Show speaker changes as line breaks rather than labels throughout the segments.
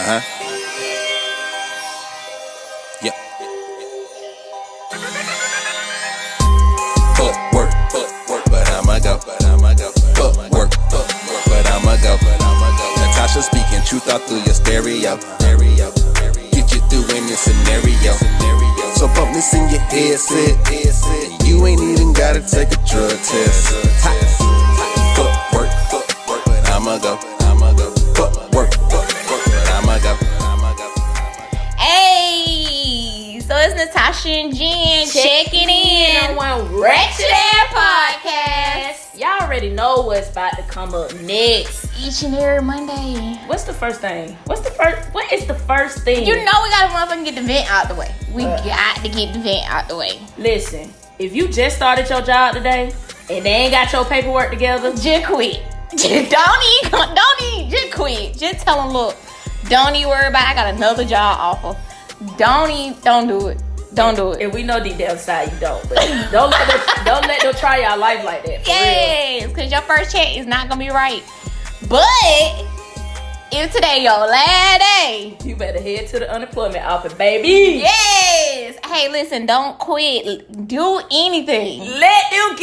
Yep. Fuck work, but I'ma go. Fuck work, but I'ma go. Natasha speaking truth out through your stereo. Get you through any scenario. So bump this in your headset. You ain't even gotta take a drug test. Fuck work, but I'ma go. Fuck work, but I'ma go.
Hey, so it's Natasha and Jen checking in on one Ratchet Ass Podcast.
Y'all already know what's about to come up next.
Each and every Monday.
What's the first thing? What is the first thing?
You know we gotta motherfucking get the vent out the way. We got to get the vent out the way.
Listen, if you just started your job today and they ain't got your paperwork together,
just quit. Don't even, just quit. Just tell them, look, don't even worry about it. I got another job offer. Don't do it. Don't do it.
And we know deep down inside you don't. But don't let them try your life like that.
Yes, because your first check is not gonna be right. But if today your last day,
you better head to the unemployment office, baby.
Yes. Hey, listen, don't quit. Do anything.
Let them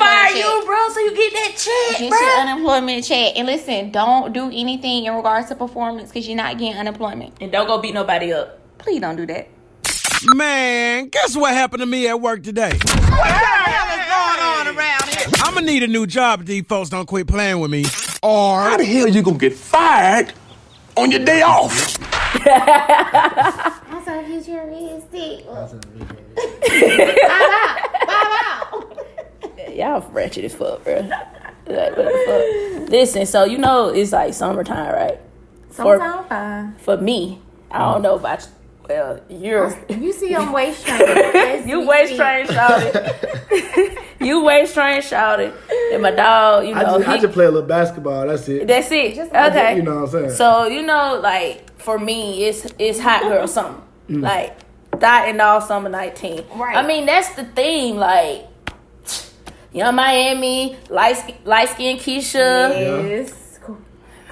fire
check.
you, bro, so you get that check,
Get
bro.
your unemployment check. And listen, don't do anything in regards to performance because you're not getting unemployment.
And don't go beat nobody up.
Please don't do that.
Man, guess what happened to me at work today?
What the hell is going on around here?
I'm gonna need a new job if these folks don't quit playing with me. Or
How the hell you gonna get fired on your day off?
I'm sorry, futuristic.
Y'all wretched as fuck, bro. Like, what the fuck? Listen, so you know it's like summertime, right?
Sometimes fine.
For me, I don't know about you. Well,
You see I'm waist trained.
you waist trained, shouted. You waist trained, shouted. And my dog, you know,
I just play a little basketball. That's it.
That's it. Okay.
You know what I'm saying?
So you know, like for me, it's hot girl summer, like Thot and all summer 19.
Right.
I mean, that's the theme, like. Young Miami, light skin Keisha.
Yes. Cool.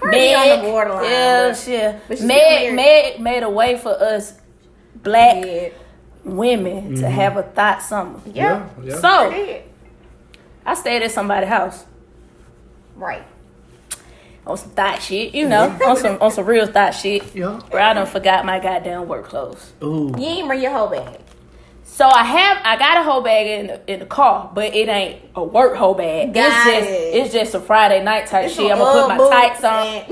Meg on the borderline.
Yeah, shit. Meg made a way for us black women to have a Thot summer.
Yeah.
So I stayed at somebody's house
Right.
on some Thot shit, you know, on some real Thot shit.
Yeah.
Where I done forgot my goddamn work clothes.
Ooh.
You ain't bring your whole bag.
So I got a whole bag in the car, but it ain't a work whole bag. It's just a Friday night type shit. I'm gonna put my tights on.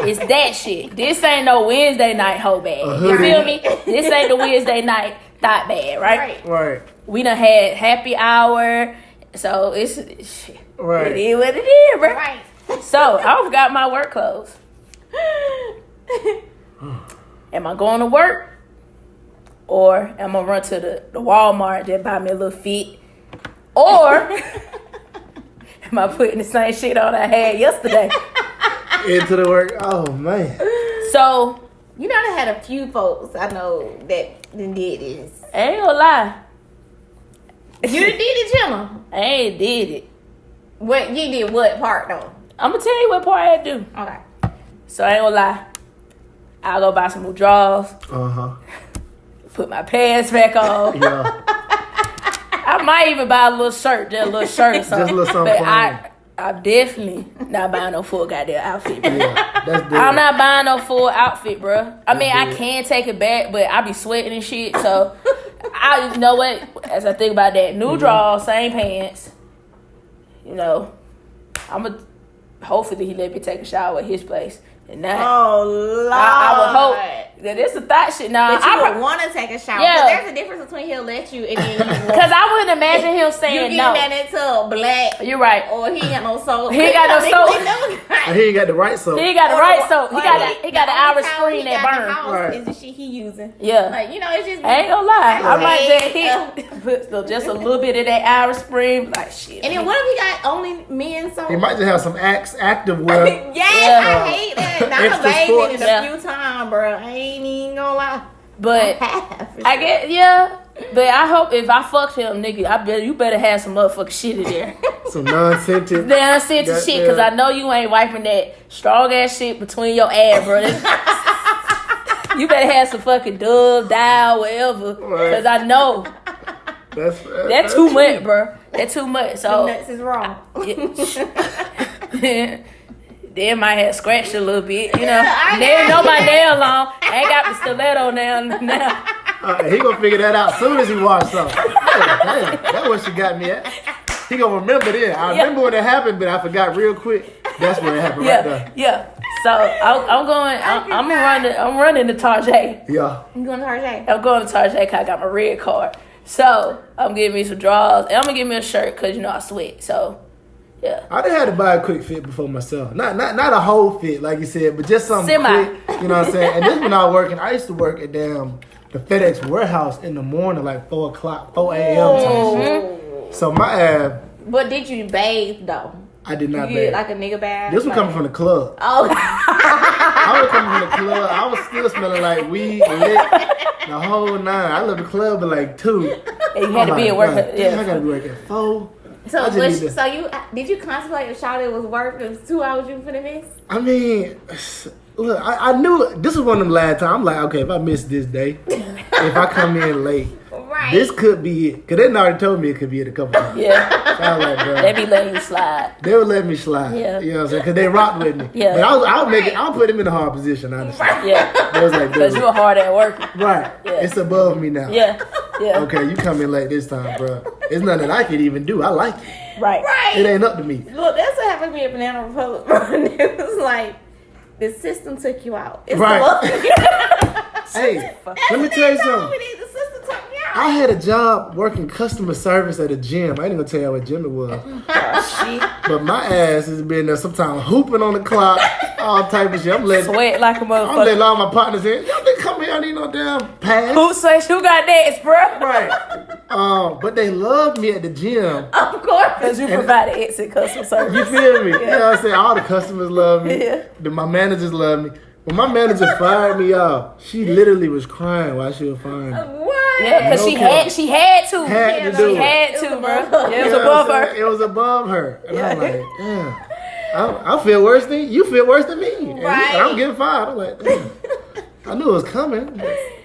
It's that shit. This ain't no Wednesday night whole bag. You feel me? This ain't the Wednesday night Thot bag, right?
Right.
We done had happy hour, so it's shit.
Right.
It is what it is, bro.
Right.
So I forgot my work clothes. Am I going to work? Or am I run to the Wal-Mart and buy me a little fit? Or am I putting the same shit on I had yesterday?
Into the work. Oh, man.
So,
You know, I had a few folks I know that did this.
I ain't gonna lie.
You did it, Jenna.
I ain't did it.
What you did? What part though?
I'm gonna tell you what part I do.
Okay.
So I ain't gonna lie. I'll go buy some new drawers.
Uh-huh.
Put my pants back on.
Yeah.
I might even buy a little shirt, just a little shirt or something.
Just a little something
But I'm definitely not buying no full goddamn outfit, bro.
Yeah. That's good.
I'm not buying no full outfit, bro. I mean, I can take it back, but I be sweating and shit. So, you know what? As I think about that, new drawers, same pants. You know, hopefully he let me take a shower at his place. And now,
Oh Lord.
I would hope that it's a Thot shit. Now,
But you would want to take a shower.
Yeah.
But there's a difference between he'll let you and then you won't.
because I wouldn't imagine him
You
saying
get
no.
that into black
You're right.
or he ain't got no soap.
He ain't got no soap.
And he ain't got the right soap.
He ain't got the right soap. He got the
only
Irish
towel
Spring
he
that
got in the
burn.
house
Right.
Is the shit he using.
Yeah.
Like, you know, it's just.
I ain't gonna lie. I might
Right.
just put just a little bit of that Irish Spring. Like, shit.
And then what if he got only men soap?
He might just have some active wear.
Yes, I hate that. Not a
extra
bathing
sports.
in a
Yeah.
few times, bro. I ain't even gonna lie.
But I get, yeah. But I hope if I fucked him, nigga, you better have some motherfucking shit in there.
Some non-scented.
shit, because I know you ain't wiping that strong ass shit between your ass, bro. You better have some fucking Dove, Dial, whatever, because I know that's too much, bro. That's too much. So
nuts is wrong.
Then might have scratched a little bit, you know. They know my nail long. I ain't got the stiletto now.
He gonna figure that out soon as he watch something. Damn, that's what she got me at. He gonna remember then. I remember when it happened, but I forgot real quick. That's when it happened right there.
Yeah. So I'm running to Tarjay.
Yeah.
You going to Tarjay?
I'm going to Tarjay because I got my red card. So I'm getting me some drawers and I'm gonna get me a shirt because I sweat. So yeah.
I done had to buy a quick fit before myself. Not a whole fit like you said, but just something
Semi.
quick. You know what I'm saying? And this when I was working. I used to work at the FedEx warehouse in the morning, like 4 a.m. type shit. So my ass.
But did you bathe though?
I did not
You
bathe.
get like a nigga bath?
This was coming from the club.
Oh.
I was coming from the club. I was still smelling like weed, lit, the whole nine. I left the club at like 2.
And you had to be at work.
I gotta be working at 4.
So did you contemplate if Shawty was worth the 2 hours you finna miss?
I mean, look, I knew this was one of them last times. I'm like, okay, if I miss this day, if I come in late,
right.
This could be it. Because they already told me it could be it a couple times.
Yeah.
So I was like, bro.
They be letting you slide.
They would let me slide.
Yeah.
You know what I'm saying? Because they rocked with me.
Yeah.
But I'll put him in a hard position, honestly.
Yeah.
I was like,
Because
dude.
you're hard at work.
Right.
Yeah.
It's above me now.
Yeah.
Okay, you come in late this time, bro. It's nothing that I could even do. I like it.
Right.
It ain't up to me.
Look, that's what happened to me at Banana Republic. It was like the system took you out. It's
Right.
the
Hey, let me tell you something.
The system took me out.
I had a job working customer service at a gym. I ain't gonna tell you what gym it was. But my ass has been there sometimes hooping on the clock, all type of shit. I'm letting
Sweat like a
I'm
motherfucker.
letting all my partners in. Y'all didn't come here, I need no damn pass.
Who says who got that, bro?
Right. But they loved me at the gym.
Of course.
Because you provided exit customer service.
You feel me? You know what I'm saying? All the customers love me.
Yeah.
My managers love me. When my manager fired me off, she literally was crying while she was firing me.
What?
Yeah, because
No
she
cap.
had to.
Had to do
She
it.
had to, bro.
above her.
Yeah, it was
You know
above
what I'm
her.
saying? It was above her. And I'm like, damn. I feel worse than you feel worse than me.
Right.
And I'm getting fired. I'm like, damn. I knew it was coming.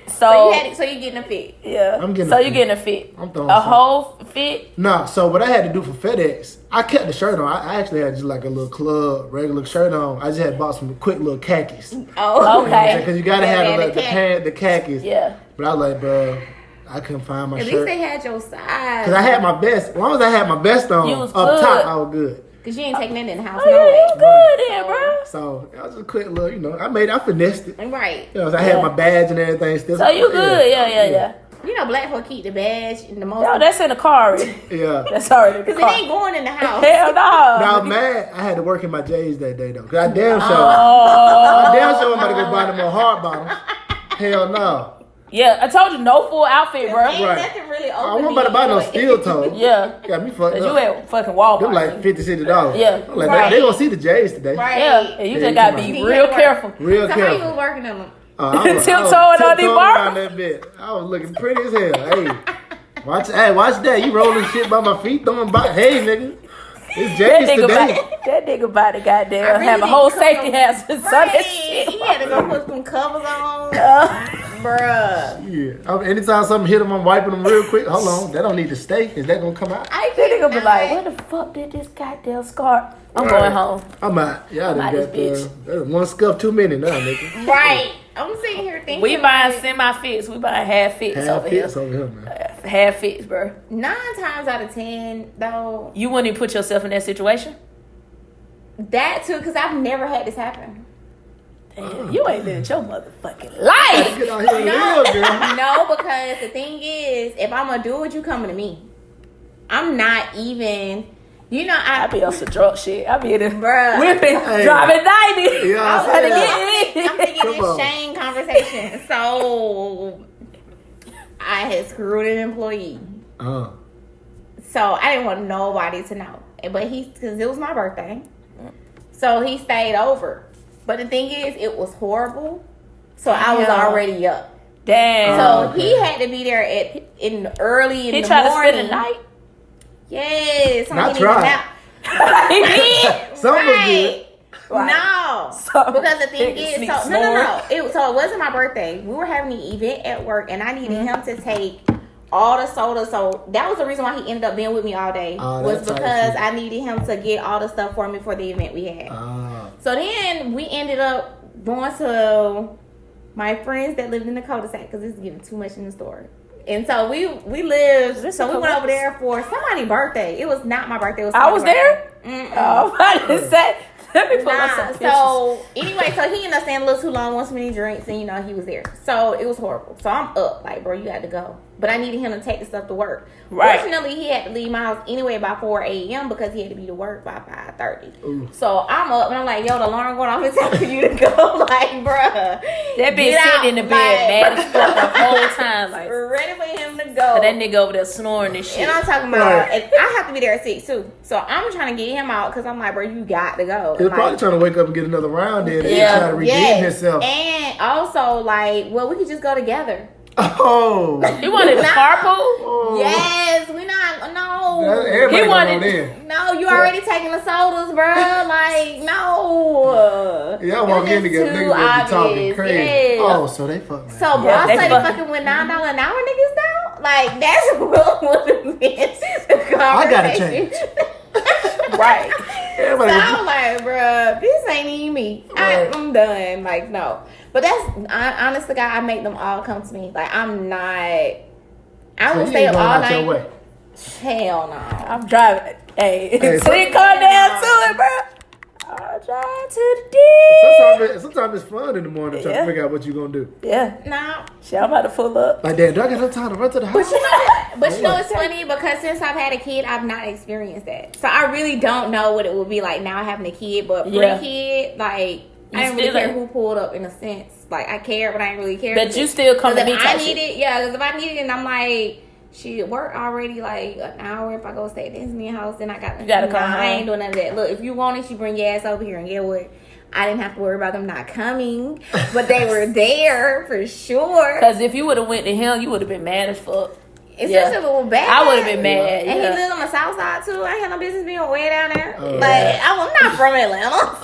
So you getting a fit.
Yeah.
I'm getting
so
a
you
fit.
getting a fit.
I'm throwing
a
something.
whole fit.
Nah, so what I had to do for FedEx, I kept the shirt on. I actually had just like a little club, regular shirt on. I just had bought some quick little khakis.
Oh,
Okay.
Because you got to have
Yeah,
the khakis.
Yeah.
But I was like, bro, I couldn't find my
At least
shirt.
they had your size.
Because I had my vest. As long as I had my vest on,
You was
up
good.
top, I was good.
Because you ain't taking that in the house
Oh,
no
yeah,
way.
you good then, bro.
So it was a quick little, I finessed it.
Right.
I had my badge and everything still.
So you good. Yeah.
You know, black folk keep the badge in the most.
Yo, that's in the car already.
Yeah.
That's already in the
Because it
car.
ain't going in the house.
Hell no.
Now I'm mad. I had to work in my J's that day though. Cause I damn sure,
Oh.
I damn sure I'm about to go buy them more hard bottoms. Hell no.
Yeah, I told you no full outfit, bro.
Ain't
Right.
nothing really
I
open.
wasn't about to buy no steel toe.
Yeah.
Got me fucked
Cause you
up.
at fucking Wal-Mart.
Them like $50, $60.
Yeah.
I'm like,
Right.
they gonna see the J's today.
Right.
Yeah, and you
Yeah,
just
you
gotta
talking
be
about-
real careful.
Real
So how you
careful.
was working on them?
I was
Tiptoeing on these
tiptoeing
bars?
around that bit. I was looking pretty as hell. Hey, watch that. You rolling shit by my feet, throwing by. Hey, nigga, it's
That
J's
nigga
today.
about to goddamn
really
have a
need
whole
to come
safety
on-
hazard. So
Right.
that shit.
He had to go put some covers on. Bruh.
Yeah. Anytime something hit them, I'm wiping them real quick. Hold on, that don't need to stay. Is that gonna come out?
I
That nigga be
cannot.
like, where the fuck did this goddamn scar? I'm going home.
I'm out. Y'all done
out
got
this
there's one scuff too many now, nigga.
Right. I'm sitting here thinking.
We buying semi-fits. We buying half fits
Half
over here.
fits over here, man.
Half fits, bro.
9 times out of 10, though,
You wouldn't even put yourself in that situation?
that too, because I've never had this happen.
Damn, you ain't living your motherfucking life.
Get out here and live, girl.
No, because the thing is, if I'm gonna do it, you coming to me. I'm not even.
I be on some drunk shit. I be in the
Bruh.
whipping,
Hey.
driving 90.
Yeah, I
I'm trying to
see
get
I'm thinking
Come
this
on.
shame conversation. So I had screwed an employee. So I didn't want nobody to know. But because it was my birthday. So he stayed over. But the thing is, it was horrible. So I was
Yeah.
already up.
Damn.
So
okay.
he had to be there early in
he
the
tried
morning.
to spend the night?
Yes.
Not
he didn't
try.
have-
He did.
Some was good.
Right.
No,
So,
because the thing is,
sneak
no.
snore.
It wasn't my birthday. We were having the event at work, and I needed him to take all the soda. So that was the reason why he ended up being with me all day. Was because I needed him to get all the stuff for me for the event we had. So then we ended up going to my friends that lived in the cul-de-sac because it's getting too much in the store. And so we lived. So we went over there for somebody's birthday. It was not my birthday. It was
I was there.
Oh,
I didn't say. Let me pull up some pictures.
So anyway, so he ended up staying a little too long, wants many drinks, and he was there. So it was horrible. So I'm up, like, bro, you got to go. But I needed him to take the stuff to work. Right. Fortunately, he had to leave my house anyway by 4 a.m. because he had to be to work by 5:30. So I'm up and I'm like, yo, the alarm going off. It's time for you to go. Like, bruh.
That bitch sitting in the bed, mad as fuck the whole time. Like,
ready for him to go.
So that nigga over there snoring and shit.
And I'm talking about, and I have to be there at 6 too. So I'm trying to get him out because I'm like, bro, you got to go.
He's probably trying to wake up and get another round in and try to redeem himself.
And also, like, well, we could just go together.
Oh.
He wanted to carpool?
Oh.
Yes, we not, no.
Everybody
He wanted,
no, you already taking the sodas, bro. Like, no.
Y'all walk in together, niggas gonna be talking crazy.
Yes.
Oh, so they fucking.
So, bro, I started fucking with $9 an hour niggas now? Like, that's what would have been the conversation.
I gotta change.
right.
Everybody
So I'm like, bruh, this ain't even me.
Right.
I'm done. Like, no. But that's, honest to God, I make them all come to me. Like, I'm not, I will stay up all night.
Your way.
Hell no.
I'm driving. Hey,
so
sit calm down to it, bro. I drive to the D.
Sometimes it's fun in the morning trying to figure out what you're gonna do.
Yeah.
No.
Shit, I'm about to pull up.
Like, damn, do I got enough time to run to the house?
But you know it's funny because since I've had a kid, I've not experienced that. So I really don't know what it would be like now having a kid. But pre-kid, like, I didn't really care who pulled up in a sense. Like, I cared, but I didn't really care.
But you still come to me
if I need it, because if I need it and I'm like, she work already like an hour. If I go stay at Disney house, then I got
you gotta come
I ain't doing none of that. Look, if you want it, you bring your ass over here and get what. I didn't have to worry about them not coming, but they were there for sure.
Because if you would have went to him, you would have been mad as fuck.
It's such a little bad.
I would have been mad.
And he lives on the south side too. I had no business being way down there. I'm not from Atlanta.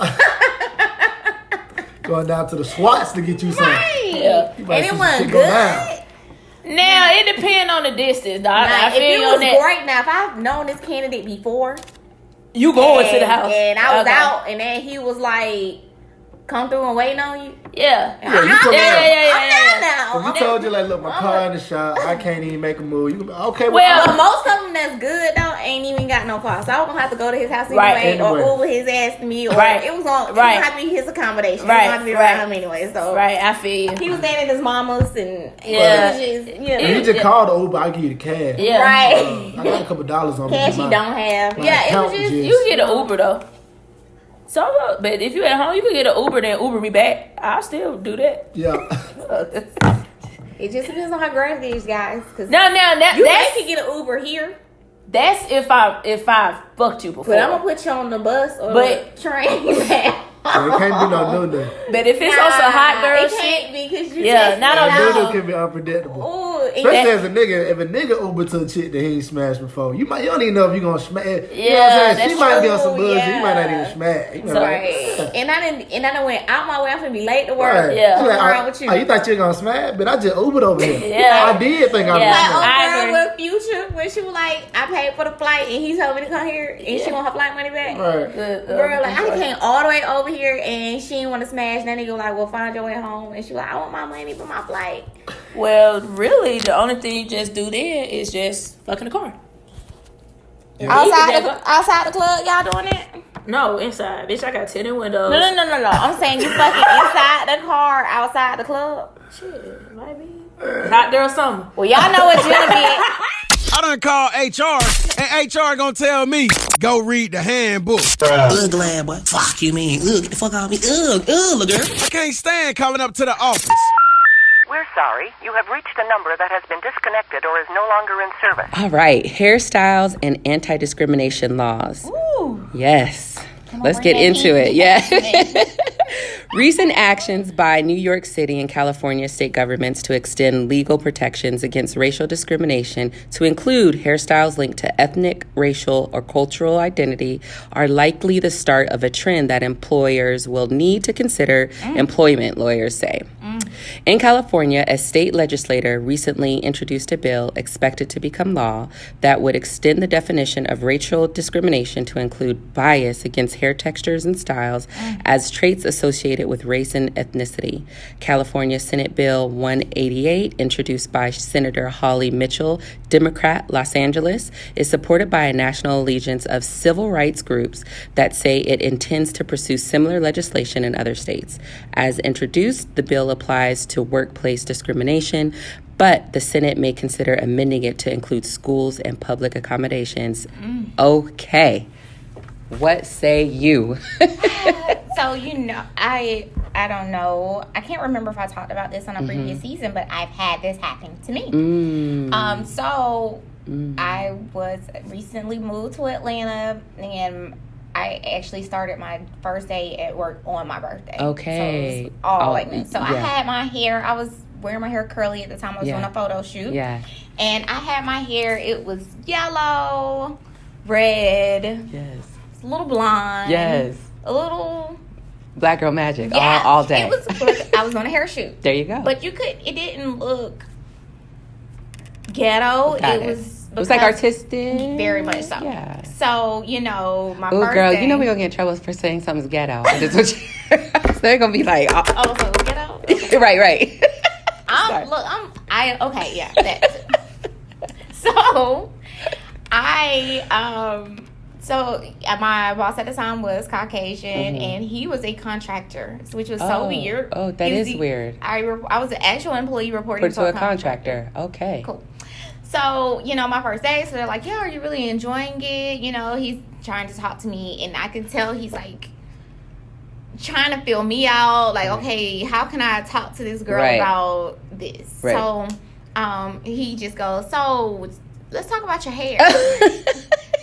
Going down to the SWATs to get you something.
Right.
Yeah.
And it wasn't good.
Now, it depends on the distance, dog.
Now,
I feel
if it
you
was
on that.
great, now if I've known this candidate before,
you going to the house.
And I was out, and then he was like, come through and waiting on you.
Yeah.
I'm down now.
If he told you, like, look, my car in the shop, I can't even make a move. You okay?
Well, most of them that's good though ain't even got no car, so I was gonna have to go to his house anyway, or Uber his ass to me, or it was gonna have to be his accommodation. It was gonna have to be around him anyway. So
I feel you.
He was staying at his mama's, and
he just called the Uber. I give you the cash.
Yeah,
right.
I got a couple dollars on me.
Cash you don't have.
Yeah,
it was just
you get an Uber though. So, but if you at home, you can get an Uber, then Uber me back. I'll still do that.
Yeah.
It just depends on how great it is, guys. Cause
now
you can get an Uber here.
That's if I fucked you before.
But I'm gonna put you on the bus or the train back.
So it can't be no no.
But if it's on some hot girl
it
shit,
can't be because you
not on
no can be unpredictable.
Ooh,
especially as a nigga, if a nigga Uber to a chick that he ain't smashed before, you don't even know if you gonna smash.
Yeah,
you know what I'm saying? She might be on some bullshit.
Yeah.
You might not even smash.
Right. And I done went out my way. I'm finna be late to work.
Right.
Yeah.
What's wrong with you?
Oh, you thought you were gonna smash? But I just Ubered over here.
Yeah.
I did think I was
Like
gonna smash.
old girl with Future when she was like, I paid for the flight and he told me to come here and she want her flight money back.
Right.
Girl, like I came all the way over here and she didn't want to smash. And that nigga was like, well, find your way home. And she was like, I want my money for my flight.
Well, really, the only thing you just do then is just fucking the car.
Outside the club, y'all doing it?
No, inside. Bitch, I got tinted windows.
No. I'm saying you fucking inside the car, outside the club.
Shit, maybe. Hot girl summer.
Well, y'all know what Jenna did.
I done called HR, and HR gonna tell me, go read the handbook.
Ugh, glad boy. Fuck you, mean. Ugh, get the fuck out of me. Ugh, girl.
I can't stand calling up to the office.
We're sorry. You have reached a number that has been disconnected or is no longer in service.
All right. Hairstyles and anti-discrimination laws.
Ooh.
Yes. Let's get into it. Yeah. Recent actions by New York City and California state governments to extend legal protections against racial discrimination to include hairstyles linked to ethnic, racial, or cultural identity are likely the start of a trend that employers will need to consider employment, lawyers say. In California, a state legislator recently introduced a bill expected to become law that would extend the definition of racial discrimination to include bias against hair textures and styles as traits associated with race and ethnicity. California Senate Bill 188, introduced by Senator Holly Mitchell, Democrat, Los Angeles, is supported by a national allegiance of civil rights groups that say it intends to pursue similar legislation in other states. As introduced, the bill applies to workplace discrimination, but the Senate may consider amending it to include schools and public accommodations. Okay. What say you?
So, I don't know. I can't remember if I talked about this on a previous season, but I've had this happen to me. I was recently moved to Atlanta, and I actually started my first day at work on my birthday.
Okay.
So it was all like this. So I had my hair, I was wearing my hair curly at the time. I was doing a photo shoot.
Yeah.
And I had my hair, it was yellow, red.
Yes.
A little blonde.
Yes.
A little...
Black girl magic all day.
I was on a hair shoot.
There you go.
But it didn't look ghetto.
It was like artistic.
Very much so.
Yeah.
So, my birthday.
Girl, we're going to get in trouble for saying something's ghetto. So they're going to be like...
so it's ghetto? Okay.
Right.
Okay, yeah. So, my boss at the time was Caucasian, and he was a contractor, which was so weird.
Oh, that is weird.
I was an actual employee reporting
to a contractor. Okay.
Cool. So, my first day, so they're like, yeah, are you really enjoying it? He's trying to talk to me, and I can tell he's like trying to feel me out. Like, okay, how can I talk to this girl about this?
Right.
So, he just goes, so let's talk about your hair.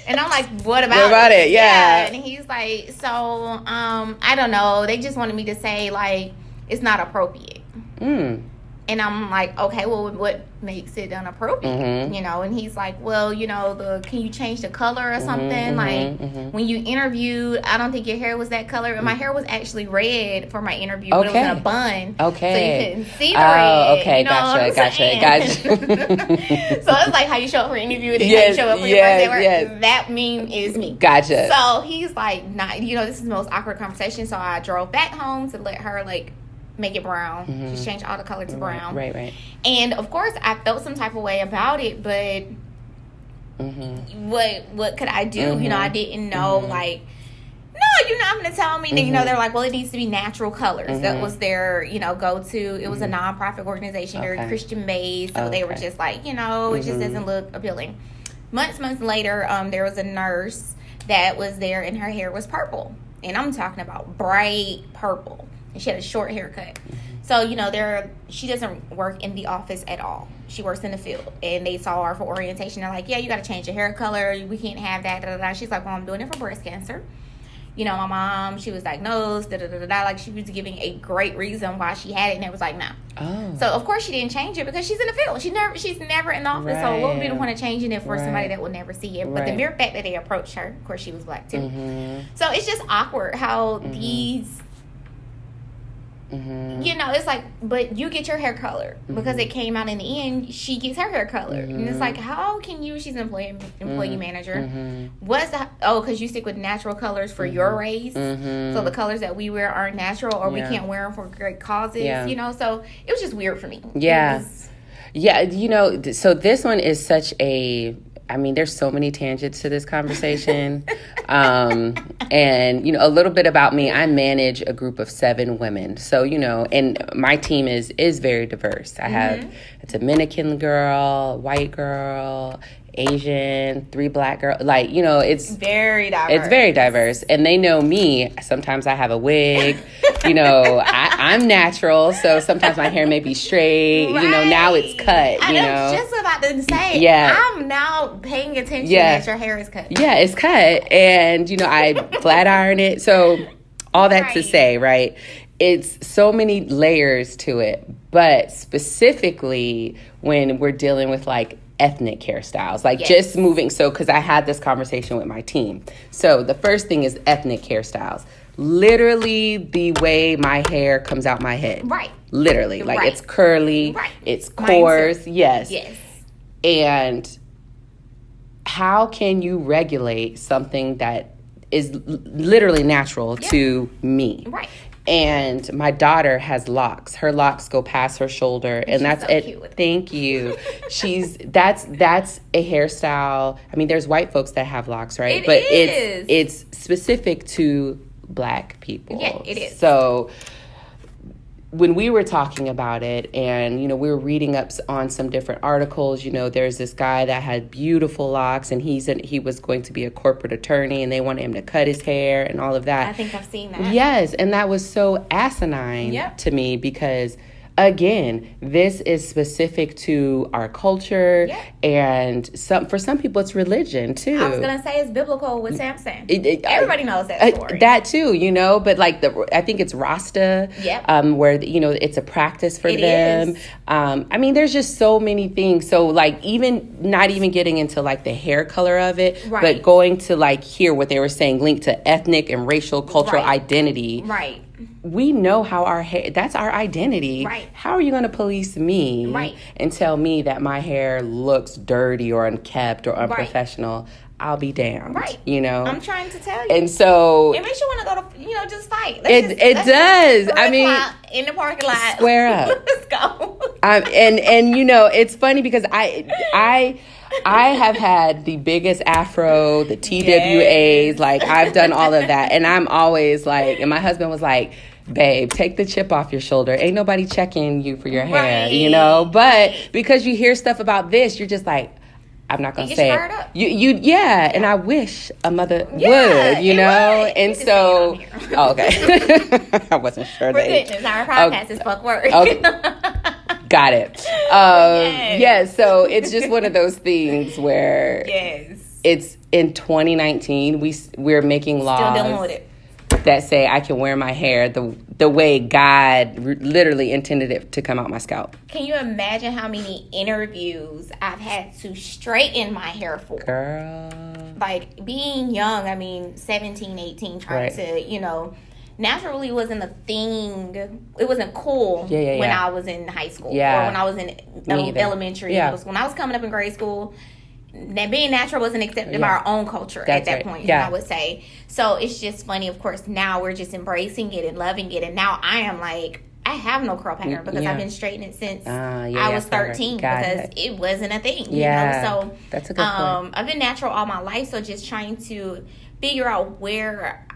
And I'm like, what about
it? Yeah.
And he's like, so, I don't know. They just wanted me to say, like, it's not appropriate. And I'm like, okay, well, what makes it inappropriate? And he's like, well, can you change the color or something? When you interviewed, I don't think your hair was that color. And my hair was actually red for my interview, but it was in a bun. Okay. So you couldn't see the red.
Okay, gotcha.
So it's like how you show up for an interview and then how you show up for your birthday work. Yes. That meme is me.
Gotcha.
So he's like, this is the most awkward conversation. So I drove back home to let her, make it brown. Just change all the color to brown.
Right.
And of course, I felt some type of way about it, but what could I do? I didn't know. No, you're not going to tell me. They're like, well, it needs to be natural colors. That was their go-to. It was a nonprofit organization, very Christian based. So they were just like, it just doesn't look appealing. Months later, there was a nurse that was there, and her hair was purple, and I'm talking about bright purple. And she had a short haircut. So, she doesn't work in the office at all. She works in the field. And they saw her for orientation. They're like, yeah, you got to change your hair color. We can't have that. She's like, well, I'm doing it for breast cancer. My mom, she was diagnosed. Like, she was giving a great reason why she had it. And it was like, no. Oh. So, of course, she didn't change it because she's in the field. She's never in the office. So, what would be the point of changing it for somebody that will never see it? But the mere fact that they approached her, of course, she was black, too. So, it's just awkward how these... it's like, but you get your hair colored because it came out in the end. She gets her hair colored, and it's like, how can you? She's an employee manager. What's the? Because you stick with natural colors for your race, so the colors that we wear aren't natural, or we can't wear them for great causes. So it was just weird for me.
Yeah, So this one is such a. There's so many tangents to this conversation. And, a little bit about me, I manage a group of 7 women. So, and my team is very diverse. I have a Dominican girl, white girl, Asian, 3 black girls. It's
very diverse.
It's very diverse. And they know me. Sometimes I have a wig. I'm natural. So sometimes my hair may be straight.
Right.
Now it's cut.
I was just about to say.
Yeah.
I'm now paying attention that your hair is cut.
Yeah, it's cut. And, I flat iron it. So all that to say, right, it's so many layers to it. But specifically when we're dealing with like ethnic hairstyles, like just moving. So, because I had this conversation with my team. So the first thing is ethnic hairstyles. Literally the way my hair comes out my head.
Right.
Literally. Like it's curly. Right. It's coarse. Yes. And how can you regulate something that is literally natural to me? Right. And my daughter has locks. Her locks go past her shoulder, and that's it. Cute. Thank you. That's a hairstyle. I mean, there's white folks that have locks, right? But it's specific to Black people. Yeah, it is. So when we were talking about it, and we were reading up on some different articles, there's this guy that had beautiful locks, and he was going to be a corporate attorney, and they wanted him to cut his hair and all of that.
I think I've seen that.
Yes, and that was so asinine to me because, again, this is specific to our culture, and for some people it's religion too.
I was gonna say it's biblical with Samson. Everybody knows that story.
That too, but like I think it's Rasta, where it's a practice for them. I mean, there's just so many things. So like not even getting into like the hair color of it, but going to like hear what they were saying, linked to ethnic and racial cultural identity. Right. We know how our hair, that's our identity. Right. How are you going to police me and tell me that my hair looks dirty or unkept or unprofessional? I'll be damned. Right.
I'm trying to tell you.
And so
it makes you want to go to, just fight.
It does. I mean,
in the parking lot.
Square up.
Let's go.
And it's funny because I have had the biggest afro, the TWAs, like I've done all of that. And I'm always like, and my husband was like, babe, take the chip off your shoulder. Ain't nobody checking you for your hair, But because you hear stuff about this, you're just like, I'm not going to say it. And I wish a mother would, And so, okay. I wasn't sure.
For goodness, our podcast is fuck work.
Okay. Got it. So it's just one of those things where it's in 2019, we're making laws
still dealing with it
that say I can wear my hair the way God literally intended it to come out my scalp.
Can you imagine how many interviews I've had to straighten my hair for?
Girl.
Like being young, 17, 18, trying to, naturally wasn't a thing. It wasn't cool when I was in high school or when I was in elementary. When I was coming up in grade school, that being natural wasn't accepted by our own culture at that point, I would say. So it's just funny. Of course, now we're just embracing it and loving it. And now I am like, I have no curl pattern because I've been straightening since I was 13 because it wasn't a thing. So
that's a good point.
I've been natural all my life. So just trying to figure out where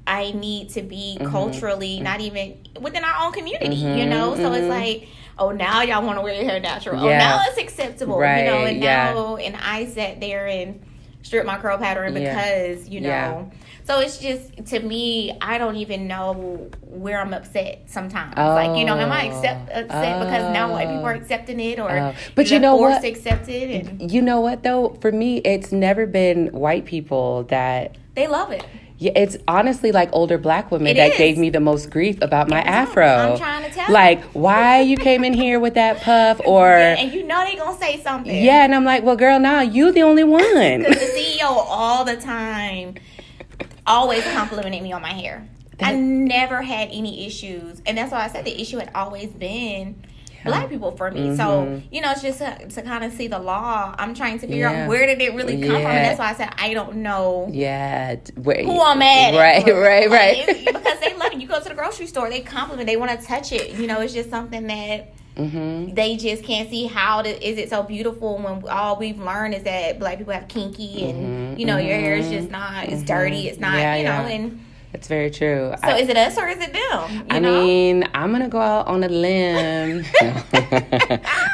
I need to be culturally, not even within our own community, So it's like, oh, now y'all want to wear your hair natural. Oh, now it's acceptable, and now, and I sat there and stripped my curl pattern because, so it's just, to me, I don't even know where I'm upset sometimes. Am I upset because now white people are accepting it or
but you know
forced
what?
to accept it? And
you know what, though? For me, it's never been white people that...
They love it.
Yeah, it's honestly like older Black women that gave me the most grief about my afro.
I'm trying to tell you.
Like, why you came in here with that puff or...
and they gonna say something.
Yeah, and I'm like, well, girl, nah, you the only one.
Because the CEO all the time always complimented me on my hair. I never had any issues. And that's why I said the issue had always been Black people for me. So, it's just to kind of see the law. I'm trying to figure out where did it really come from. And that's why I said I don't know who I'm mad at. Right. Because they love it. You go to the grocery store, they compliment, they want to touch it. It's just something that they just can't see is it so beautiful when all we've learned is that Black people have kinky and, your hair is just not, it's dirty, it's not, and...
That's very true.
So is it us or is it them?
I mean, I'm going to go out on a limb.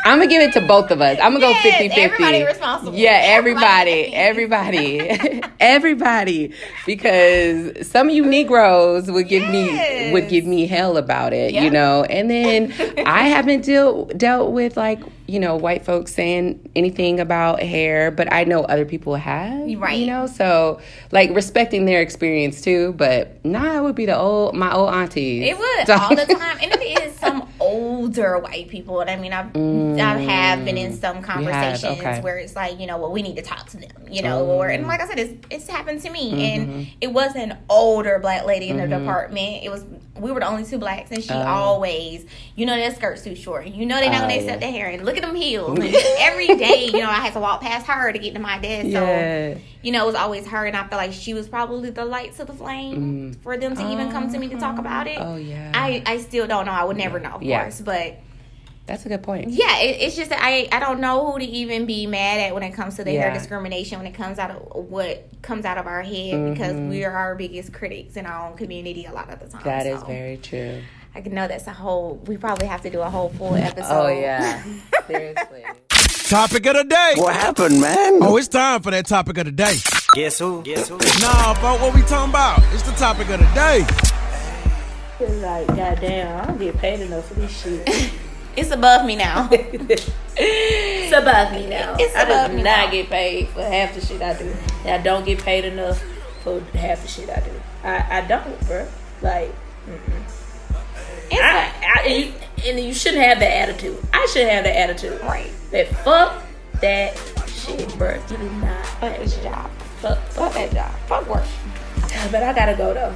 I'm going to give it to both of us. I'm going to go 50-50.
Everybody responsible.
Yeah, everybody. Everybody. Because some of you Negroes would give me hell about it, and then I haven't dealt with like, white folks saying anything about hair, but I know other people have,
right?
So like respecting their experience too. But it would be my old aunties.
It would all the time, and it is some older white people. And I mean, I have been in some conversations where it's like, we need to talk to them, and like I said, it's happened to me, and it was an older black lady in the department. We were the only two blacks, and she always, that skirt's too short. They're not going to accept their hair, and look at them heels. And every day, I had to walk past her to get to my desk. So, it was always her, and I feel like she was probably the light to the flame for them to even come to me to talk about it.
Oh, yeah.
I still don't know. I would never know, of course, but...
That's a good point.
Yeah, it's just that I don't know who to even be mad at when it comes to the hair discrimination, when it comes out of what comes out of our head, because we are our biggest critics in our own community a lot of the time.
That is very true.
I know we probably have to do a whole full episode.
Oh, yeah. Seriously.
Topic of the day.
What happened, man?
Oh, it's time for that topic of the day.
Guess who?
Nah, folks, what we talking about? It's the topic of the day.
It's like, goddamn, I don't get paid enough for this shit.
It's above me now.
It's above me now.
I do
not get paid for half the shit I do. And I don't get paid enough for half the shit I do. I don't, bro. Like, and you shouldn't have that attitude. I should have that attitude.
Right.
But fuck that shit, bro. You do not.
Fuck this job. Fuck that job. Fuck work.
But I gotta go, though.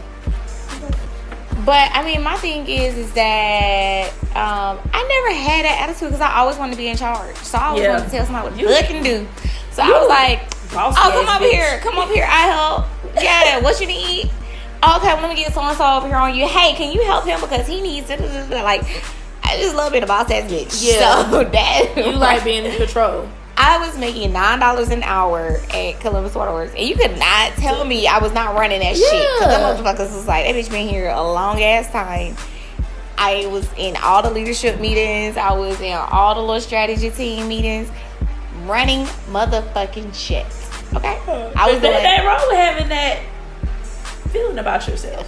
But I mean, my thing is that I never had that attitude because I always wanted to be in charge. So I always wanted to tell somebody what they can do. So I was like, come over here, I help. Yeah, what you need? Okay, well, let me get so and so over here on you. Hey, can you help him because he needs it? Like, I just love being a boss ass bitch.
Yeah.
So that
you like being in control.
I was making $9 an hour at Columbus Waterworks, and you could not tell me I was not running that shit. Because them motherfuckers was like, that bitch been here a long ass time. I was in all the leadership meetings. I was in all the little strategy team meetings, running motherfucking shit. Okay, I was doing
that wrong with having that feeling about yourself.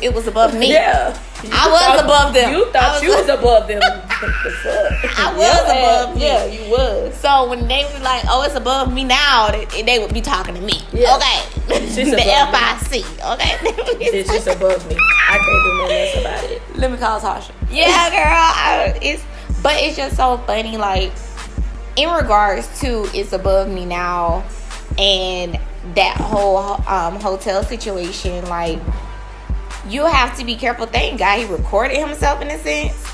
It was above me.
Yeah,
I was above them.
You thought you was above them. I
was above me.
Yeah, you was.
So when they were like, "Oh, it's above me now," they would be talking to me.
Yeah.
Okay, the FIC. Okay,
it's just above me. I can't do nothing else about it.
Let me call Tasha. Yeah, girl. It's just so funny. Like in regards to it's above me now, and that whole hotel situation, like you have to be careful. Thank God he recorded himself in a sense,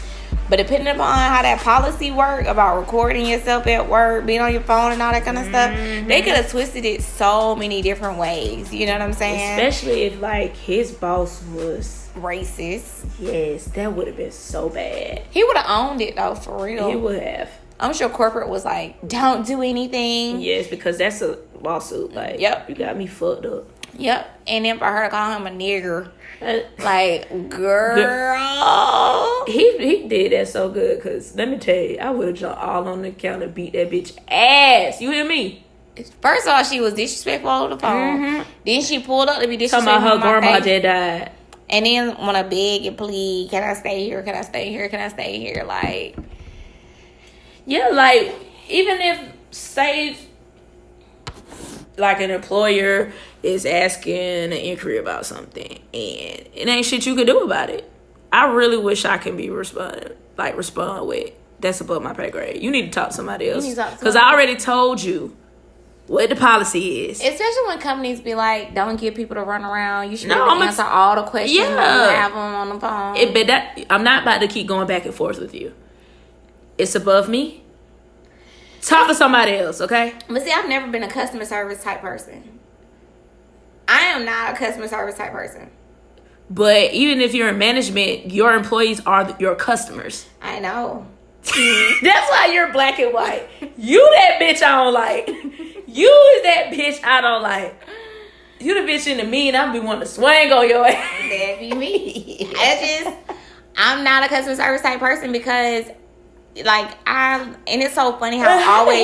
but depending upon how that policy work about recording yourself at work, being on your phone and all that kind of stuff, they could have twisted it so many different ways. You know what I'm saying?
Especially if like his boss was
racist.
Yes, that would have been so bad.
He would have owned it though, for real.
He would have.
I'm sure corporate was like, don't do anything.
Yes, because that's a lawsuit. Like,
yep,
you got me fucked up.
Yep, and then for her to call him a nigger, like, girl,
he did that so good. Because let me tell you, I would have jumped all on the counter, beat that bitch ass. You hear me?
First of all, she was disrespectful on the phone. Then she pulled up to be disrespectful.
Talking about her grandma just died.
And then want to beg and plead, can I stay here? Can I stay here? Can I stay here? Like,
yeah, like, even if, say, like an employer is asking an inquiry about something and it ain't shit you can do about it, I really wish I can be respond with, that's above my pay grade. You need to talk to somebody else. Because I already told you what the policy is.
Especially when companies be like, don't get people to run around. You should answer all the questions when you have them on the phone.
I'm not about to keep going back and forth with you. It's above me. Talk to somebody else, okay?
But see, I've never been a customer service type person. I am not a customer service type person.
But even if you're in management, your employees are your customers.
I know.
That's why you're black and white. You that bitch I don't like. You is that bitch I don't like. You the bitch into me and I be wanting to swing on your ass.
That be me. I'm not a customer service type person because, like, and it's so funny how I always,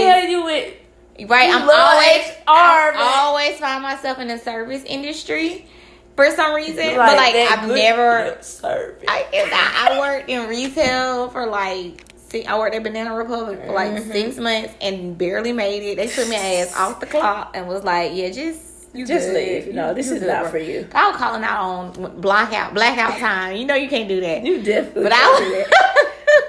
I always find myself in the service industry for some reason. But like I've never
service.
I worked in retail for like I worked at Banana Republic for like 6 months and barely made it. They took my ass off the clock and was like, yeah, just
leave. No, this is not for you.
I was calling out on blackout time. You know you can't do that.
You definitely
but
can't do that.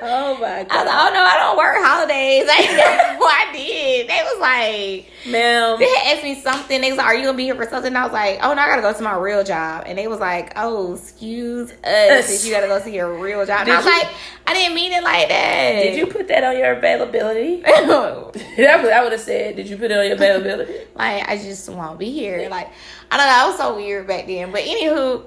Oh my God.
I was like, oh no, I don't work holidays. I did. They was like,
ma'am.
They had asked me something. They was like, are you gonna be here for something? And I was like, oh no, I gotta go to my real job. And they was like, oh, excuse us, you gotta go to your real job. And I was like, I didn't mean it like that.
Did you put that on your availability? I would have said, did you put it on your availability?
Like, I just won't be here. Like, I don't know. I was so weird back then. But anywho,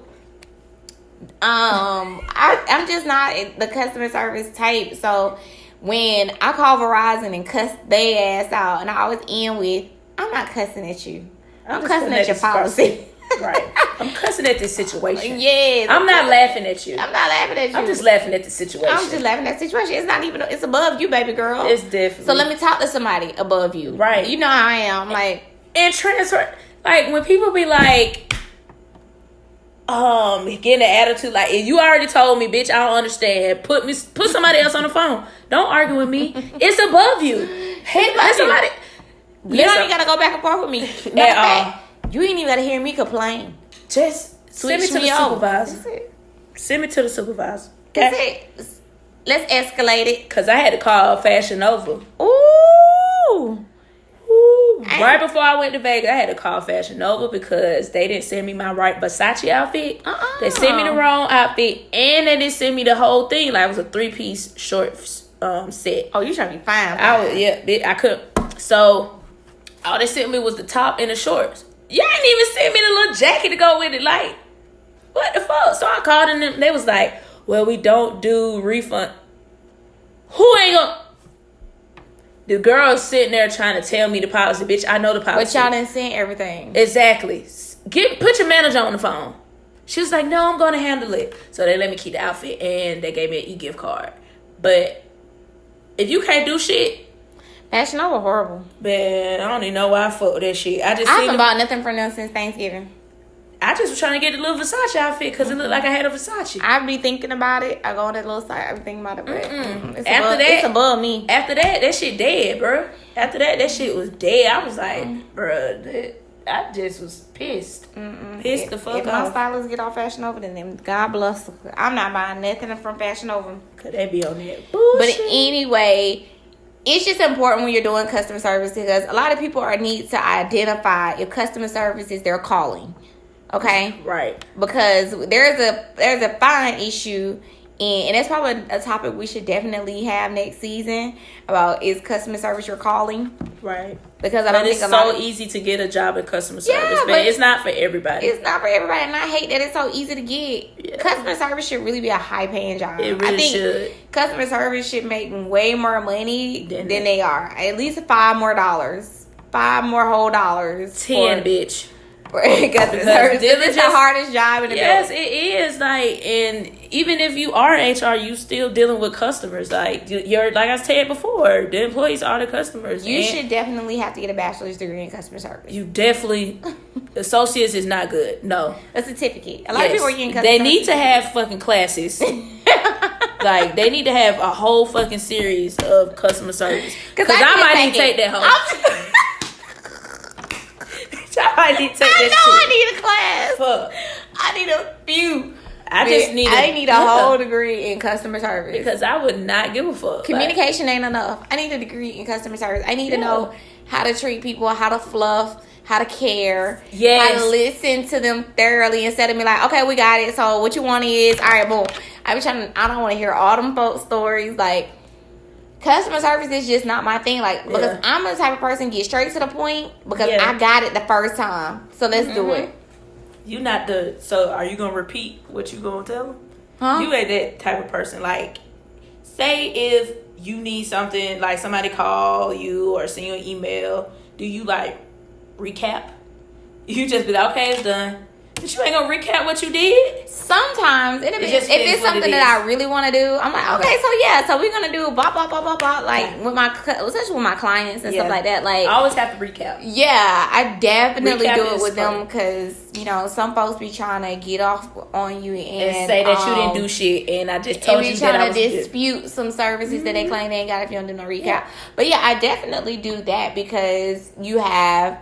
I'm just not the customer service type. So when I call Verizon and cuss their ass out, and I always end with, I'm not cussing at you. I'm cussing at your policy.
Right. I'm cussing at this situation.
Yes.
I'm not laughing at you.
I'm not laughing at you.
I'm just laughing at the situation.
I'm just laughing at the situation. It's not even, it's above you, baby girl.
It's different.
So let me talk to somebody above you.
Right.
You know how I am. Like,
and transfer, like when people be like, getting an attitude like, you already told me, bitch, I don't understand. Put somebody else on the phone. Don't argue with me. It's above you. Hey, let somebody.
You don't even gotta go back and forth with me. At all. You ain't even gotta hear me complain.
Just send me to the supervisor. Send me to the supervisor.
That's it. Let's escalate it.
Cause I had to call Fashion Nova.
Ooh.
Right before I went to Vegas, I had to call Fashion Nova because they didn't send me my right Versace outfit. They sent me the wrong outfit, and they didn't send me the whole thing. Like, it was a 3-piece short set.
Oh, you trying to be fine?
I couldn't. So all they sent me was the top and the shorts. Y'all ain't even sent me the little jacket to go with it. Like, what the fuck? So I called them. They was like, well, we don't do refund. Who ain't gonna? The girl's sitting there trying to tell me the policy. Bitch, I know the policy.
But y'all didn't send everything.
Exactly. Put your manager on the phone. She was like, no, I'm going to handle it. So they let me keep the outfit, and they gave me an e-gift card. But if you can't do shit.
Fashion Nova horrible.
Man, I don't even know why I fuck with that shit. I
haven't bought nothing for them since Thanksgiving.
I just was trying to get the little Versace outfit because it looked like I had a Versace.
I be thinking about it. I go on that little site. I be thinking about it. But
it's
above me.
After that shit dead, bro. After that shit was dead. I was like, bro, I just was pissed. Pissed the fuck off.
If my stylists get off Fashion Nova, then God bless them. I'm not buying nothing from Fashion Nova.
Could they be on that bullshit?
But anyway, it's just important when you're doing customer service because a lot of people need to identify if customer service is their calling. Okay,
right.
Because there's a fine issue, and that's probably a topic we should definitely have next season about is customer service your calling,
right?
Because I don't think
it's so easy to get a job in customer service, but it's not for everybody.
It's not for everybody, and I hate that it's so easy to get. Yeah. Customer service should really be a high paying job.
It really should.
Customer service should make way more money than they are. At least $5 more, $5 more whole dollars.
10, bitch.
Customer service. It's the hardest job in the
business. Yes, it is. Like, and even if you are in HR, you still dealing with customers. Like, you're like I said before, the employees are the customers.
You should definitely have to get a bachelor's degree in customer service.
You definitely. Associates is not good. No,
a certificate. A lot of people are getting customer
They need to have fucking classes. Like, they need to have a whole fucking series of customer service. Because I might need to take that home. I
need a class.
Fuck.
I need a few.
I
need a whole degree in customer service.
Because I would not give a fuck.
Communication ain't enough. I need a degree in customer service. I need to know how to treat people, how to fluff, how to care, how to listen to them thoroughly instead of me like, okay, we got it. So what you want is, all right, boom. I don't want to hear all them folks stories. Like, customer service is just not my thing. Like, because I'm the type of person get straight to the point because I got it the first time. So let's do it.
You not so are you going to repeat what you going to tell them?
Huh?
You ain't that type of person. Like, say if you need something, like somebody call you or send you an email, do you like recap? You just be like, okay, it's done. But you ain't gonna recap what you did?
Sometimes if it's something that I really want to do, I'm like, okay, so we're gonna do blah blah blah blah blah, like especially with my clients and stuff like that. Like,
I always have to recap.
Yeah, I definitely do it with them because some folks be trying to get off on you and
say that you didn't do shit, and I just told you that I was
trying to dispute some services that they claim they ain't got if you don't do no recap. Yeah. But yeah, I definitely do that because you have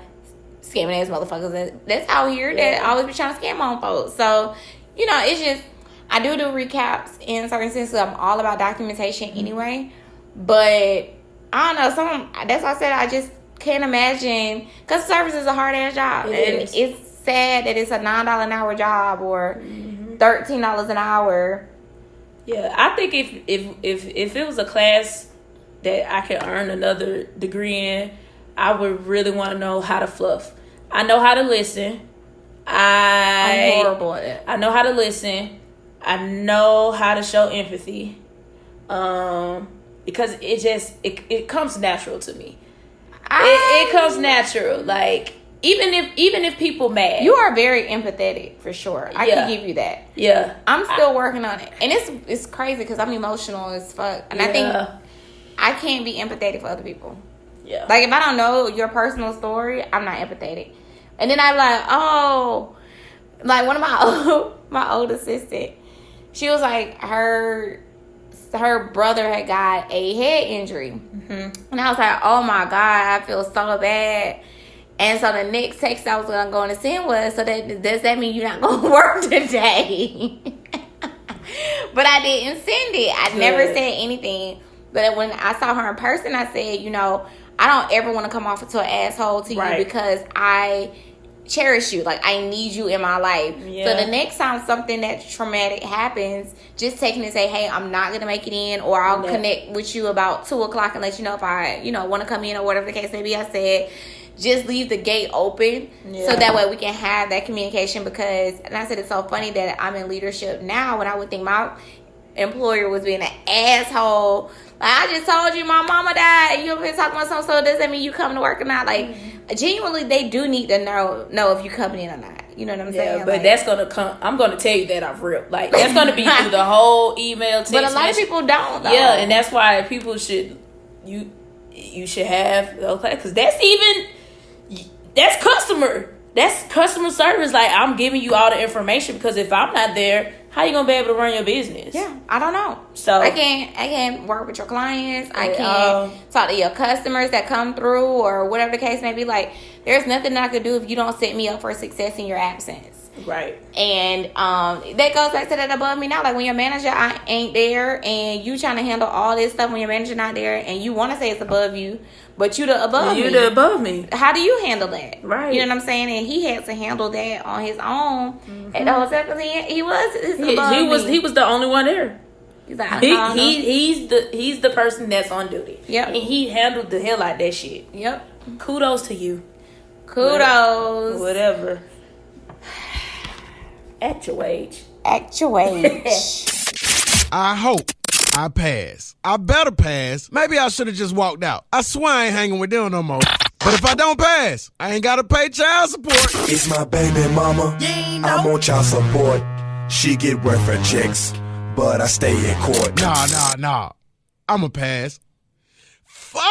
scamming ass motherfuckers that's out here that always be trying to scam on folks. So, it's just, I do recaps in certain senses. I'm all about documentation anyway. But, I don't know, that's why I said I just can't imagine, because service is a hard ass job. It's sad that it's a $9 an hour job or $13 an hour.
Yeah, I think if it was a class that I could earn another degree in, I would really want to know how to fluff. I know how to listen. I'm
horrible at it.
I know how to listen. I know how to show empathy. Because it comes natural to me. It comes natural. Like, even if people mad.
You are very empathetic for sure. I can give you that.
Yeah.
I'm still working on it. And it's crazy because I'm emotional as fuck. And I think I can't be empathetic for other people.
Yeah.
Like, if I don't know your personal story, I'm not empathetic. And then I'm like, oh, like one of my old assistant, she was like, her brother had got a head injury. Mm-hmm. And I was like, oh my God, I feel so bad. And so the next text I was going to go and send was, so does that mean you're not going to work today? But I didn't send it. I never said anything. But when I saw her in person, I said, I don't ever want to come off to an asshole to you because I cherish you. Like, I need you in my life. Yeah. So the next time something that's traumatic happens, just taking and say, hey, I'm not going to make it in, or I'll connect with you about 2:00 and let you know if I, want to come in or whatever the case may be. I said, just leave the gate open so that way we can have that communication because, and I said, it's so funny that I'm in leadership now when I would think my employer was being an asshole. Like, I just told you my mama died and you've been talking about something, so does that mean you come to work or not? Like, genuinely, they do need to know if you coming in or not. You know what I'm saying?
But that's going to come, I'm going to tell you that I've real. Like, that's going to be through the whole email, text.
But a lot of people don't, though.
Yeah, and that's why people should, you should have, because that's customer service. Like, I'm giving you all the information because if I'm not there, how you gonna be able to run your business?
Yeah, I don't know.
So
I can't work with your clients. I can't talk to your customers that come through or whatever the case may be. Like, there's nothing that I could do if you don't set me up for success in your absence.
Right.
And that goes back to that above me now. Like, when your manager ain't there and you trying to handle all this stuff when your manager not there and you want to say it's above you, but you the above me.
You the above me.
How do you handle that?
Right.
You know what I'm saying? And he had to handle that on his own at the hotel because he was
he was the only one there.
He's like,
he's the person that's on duty.
Yep.
And he handled the hell out of that shit.
Yep.
Kudos to you.
Kudos.
Whatever. At your age.
I hope I pass. I better pass. Maybe I should have just walked out. I swear I ain't hanging with them no more. But if I don't pass, I ain't got to pay child support.
It's my baby mama. I'm on child support. She get welfare checks, but I stay in court.
Nah. I'ma pass. Fuck!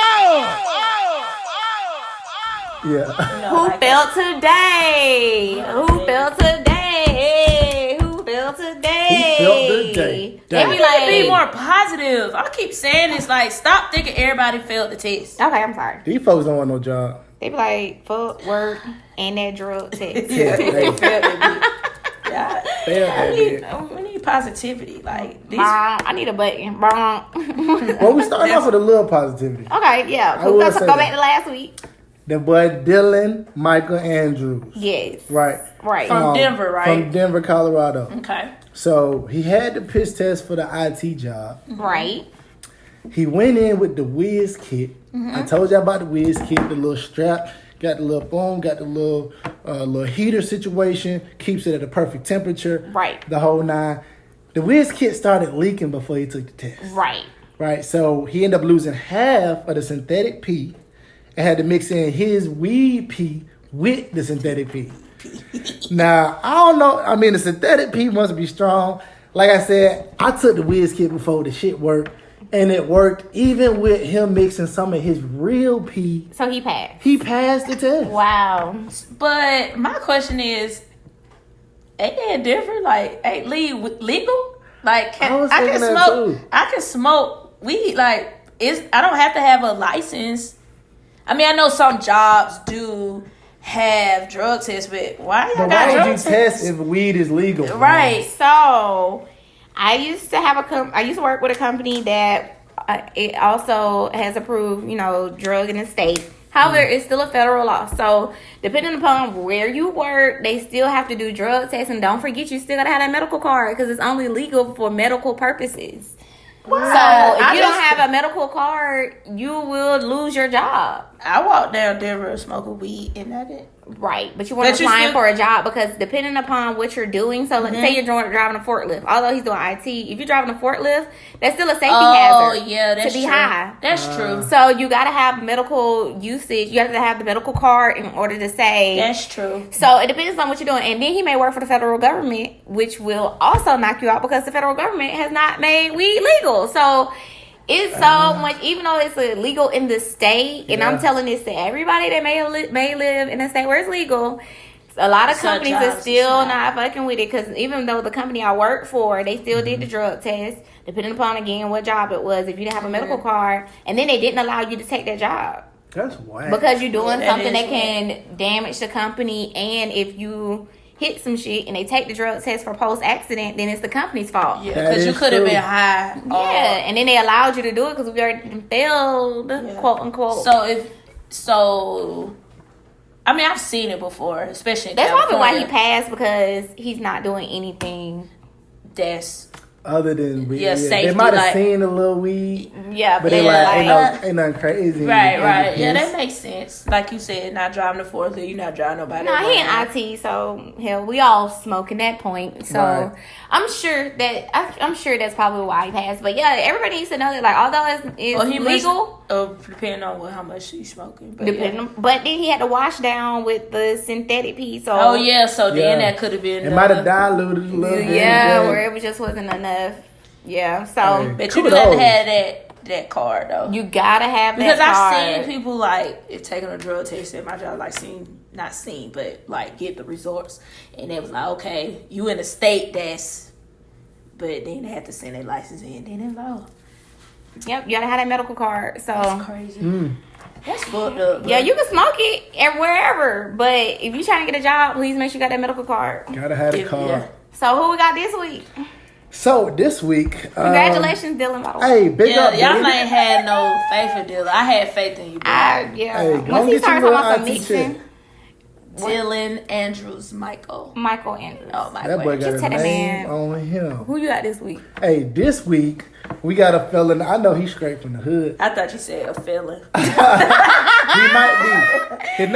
Yeah.
Who fell today? Who fell today? Who fell today?
They be like, be more positive. I keep saying this, like, stop thinking everybody failed the test.
Okay, I'm sorry.
These folks don't want no job.
They be like, fuck, work, and that drug test.
Yeah, they failed
that.
We need positivity. Like,
I need a button.
Well, we started off with a little positivity.
Okay, yeah. Let's go back to last week.
The boy Dylan Michael Andrews.
Yes.
Right.
From Denver, right?
From Denver, Colorado.
Okay.
So he had the piss test for the IT job.
Right.
He went in with the whiz kit. I told you about the whiz kit, the little strap, got the little foam, got the little heater situation, keeps it at a perfect temperature.
Right.
The whole nine. The whiz kit started leaking before he took the test. Right. So he ended up losing half of the synthetic pee and had to mix in his weed pee with the synthetic pee.
pee.
Now, I don't know. I mean, the synthetic pee must be strong. Like I said, I took the Whiz Kit before the shit worked. And it worked even with him mixing some of his real pee.
So he passed.
He passed the test.
Wow.
But my question is, ain't that different? Like, ain't legal? Like, I can smoke weed. Like, I don't have to have a license. I mean, I know some jobs do have drug tests, but why y'all got drug tests?
Why would you test if weed is legal?
Right. So, I used to work with a company that it also has approved, drug in the state. However, it's still a federal law. So, depending upon where you work, they still have to do drug tests. And don't forget, you still got to have that medical card because it's only legal for medical purposes. Wow. So, if you don't have a medical card, you will lose your job.
I walked down Denver smoking weed and I didn't.
Right, but you weren't applying for a job because depending upon what you're doing, so let's say you're driving a forklift. Although he's doing IT, if you're driving a forklift, that's still a safety hazard.
Oh, yeah, that's
to be
true.
high.
That's true.
So you got to have medical usage. You have to have the medical card in order to say.
That's true.
So it depends on what you're doing. And then he may work for the federal government, which will also knock you out because the federal government has not made weed legal. So it's so much, even though it's illegal in the state, and I'm telling this to everybody that may live in a state where it's legal, a lot of companies are still not fucking with it because even though the company I work for, they still did the drug test, depending upon, again, what job it was, if you didn't have a medical card, and then they didn't allow you to take that job.
That's whack.
Because you're doing something that can damage the company, and if you hit some shit and they take the drug test for post-accident, then it's the company's fault.
Yeah, because you could have been high.
Yeah, and then they allowed you to do it because we already failed, quote unquote.
I mean, I've seen it before, especially in
That's
California.
probably why he passed, because he's not doing anything
that's
other than weed.
Safety,
they might have seen a little weed.
Yeah,
but they ain't nothing crazy.
Right. Yeah, that makes sense. Like you said, not driving the forklift, you're not driving nobody.
No, he in IT, so hell, we all smoking that point. So I'm sure that's probably why he passed. But yeah, everybody needs to know that, like, although it's legal,
depending on how much he's smoking. But
but then he had to wash down with the synthetic pee. So
then that could have been.
It might have diluted a little bit.
Yeah, where it just wasn't enough. Yeah, so
but you do have to have that card though.
You gotta have that
because
card.
I've seen people like if taking a drug test at my job, like get the results, and they was like, okay, you in a state that's, but then they have to send their license in. Then it's like,
yep, you gotta have that medical card. So
that's crazy. That's fucked up.
Yeah, you can smoke it wherever, but if you trying to get a job, please make sure you got that medical card.
Gotta have a card.
Yeah. So who we got this week?
So this week,
congratulations, Dylan. By the way.
Hey, big up,
y'all ain't had no faith in Dylan. I had faith in you, bro.
Hey,
once he started talking about some mixing,
Dylan Andrews, Michael Andrews.
Oh, Michael.
That boy got a name on him.
Who you got this week?
Hey, this week we got a felon. I know he's straight from the hood.
I thought you said a felon.
He might be. His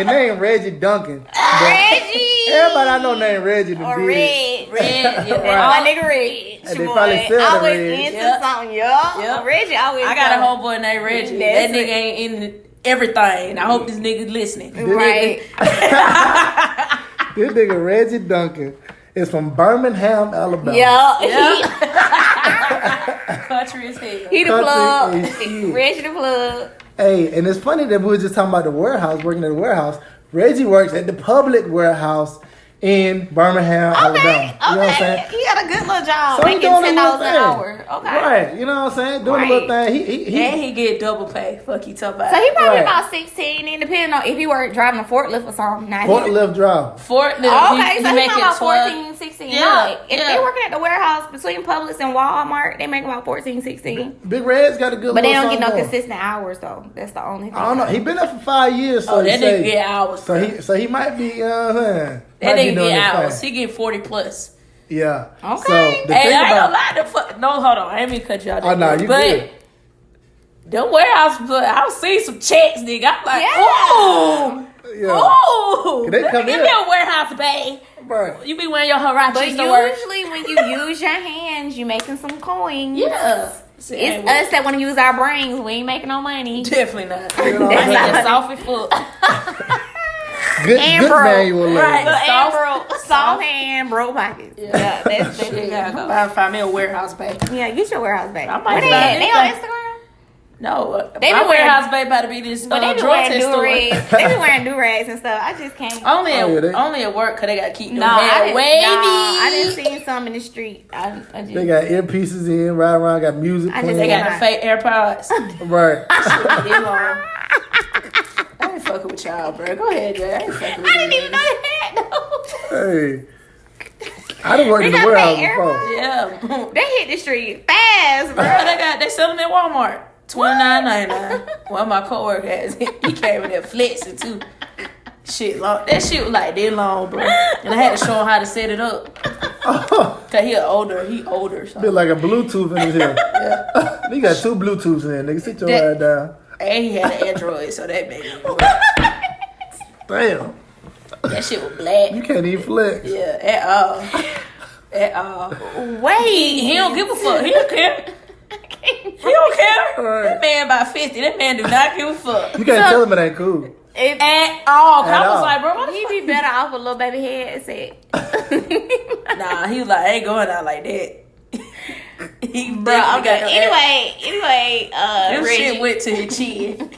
name Reggie Duncan.
Reggie.
Everybody I know named Reggie.
Or Red.
Yeah,
my nigga Red.
And they probably sell
always into something, yo. Reggie always.
I got a homeboy named Reggie. That nigga ain't in everything. I hope this nigga listening.
Right.
This nigga Reggie Duncan is from Birmingham, Alabama.
Yeah.
Country as hell.
He the plug. Reggie the plug.
Hey, and it's funny that we were just talking about the warehouse, working at the warehouse. Reggie works at the public warehouse in Birmingham, Alabama. You know what I'm saying?
He got a good little job.
So
making $10 an hour. Okay.
Right. You know what I'm saying? Doing a little thing.
He get double pay. Fuck you talking about.
So he probably about 16, and depending on if he were driving a forklift or something.
Forklift driver.
Okay, so he about 14, 16.
Yeah.
No, if they're working at the warehouse between Publix and Walmart, they make about 14, 16.
Big Red's got a good.
But they don't get no consistent hours though. That's the only thing.
I don't know. He been there for 5 years. So
that nigga get hours.
So he might be. You know what I'm saying?
That nigga get hours. He get 40 plus.
Yeah.
Okay.
So
I ain't gonna lie. No, hold on. I ain't mean to cut you out.
Oh no, you good.
The warehouse, I was seeing some checks, nigga. I'm like, ooh,
They come
give me a warehouse, babe.
Right.
You be wearing your Harachis
But
to work.
usually when you use your hands, you making some coins.
Yeah.
It's us that want to use our brains. We ain't making no money.
Definitely not.
You know
That's not soft as fuck.
Good
broke.
manual labor.
Right. Soft hand, broke pockets.
Yeah, that's shit. I'm about to find me a warehouse bag.
Yeah, get your warehouse bag.
I might
Where they
find
at? They on
anything.
Instagram?
No,
They
my
be
warehouse bag about to be this
But they be
drug
wearing
test store.
do-rags. They be wearing do-rags and stuff. I just can't.
Only at work because they got to keep them
I
hair
didn't,
wavy.
I didn't see some in the street. I just,
They got earpieces in, right around, got music playing.
They got the fake AirPods.
Right.
I ain't fucking with y'all, bro. Go ahead, Jay. I ain't fucking with
I didn't even know that.
Hey. I done worked in the warehouse before.
Yeah.
They hit the street fast, bro.
They sell them at Wal-Mart. $29.99. One of my coworkers, he came in there flexing too. Shit long. That shit was like this long, bro. And I had to show him how to set it up. Cause he older. So.
Bit like a Bluetooth in his head. Yeah. He got 2 Bluetooths in. Nigga, sit your ass down.
And he had an Android, so that made it work.
Damn.
That shit was black.
You can't even flex.
Yeah, at all. At all.
Wait.
He don't give a fuck. He don't care. He don't care.
Right.
That man about 50. That man do not give a fuck.
You can't tell him it ain't cool.
At all. I was like, bro,
he be better off with little baby headset.
Nah, he was like, I ain't going out like that. He
Bro, okay. Anyway,
this
Reggie.
shit went to his chin.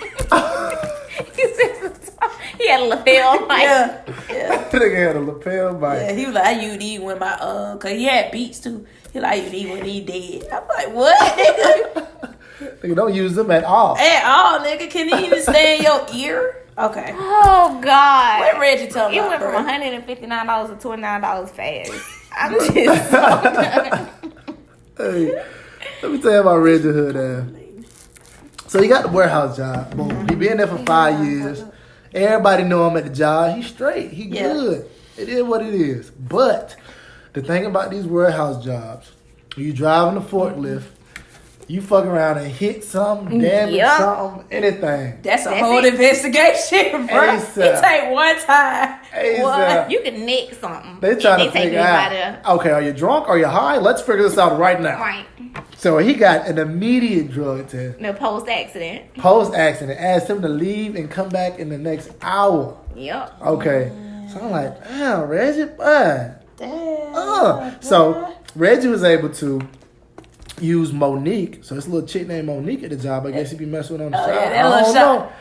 He had a lapel mic.
Yeah.
That nigga had a lapel mic.
Yeah, he was like, I used these when my cause he had beats too. He like, I used these when he dead. I'm like, what, nigga?
Nigga, don't use them at all.
At all, nigga. Can he even stay in your ear? Okay.
Oh God.
What Reggie talking
It
about?
went from $159 to $29 fast. I'm just
Hey, let me tell you about Reggie Hood. So he got the warehouse job. Boom. He been there for 5 years. Everybody know him at the job. He's straight. He good. It is what it is. But the thing about these warehouse jobs, you driving the forklift, you fuck around and hit something, damage something, anything.
That's a whole investigation, bro. It take one time.
You can nick something.
They trying to figure out, okay, are you drunk? Are you high? Let's figure this out right now.
Right.
So he got an immediate drug test.
No post-accident.
Post-accident. Asked him to leave and come back in the next hour.
Yep.
Okay. So I'm like, damn, Reggie, bud. Damn. So Reggie was able to use Monique. So it's a little chick named Monique at the job. I guess he be messing with on the side.
Yeah,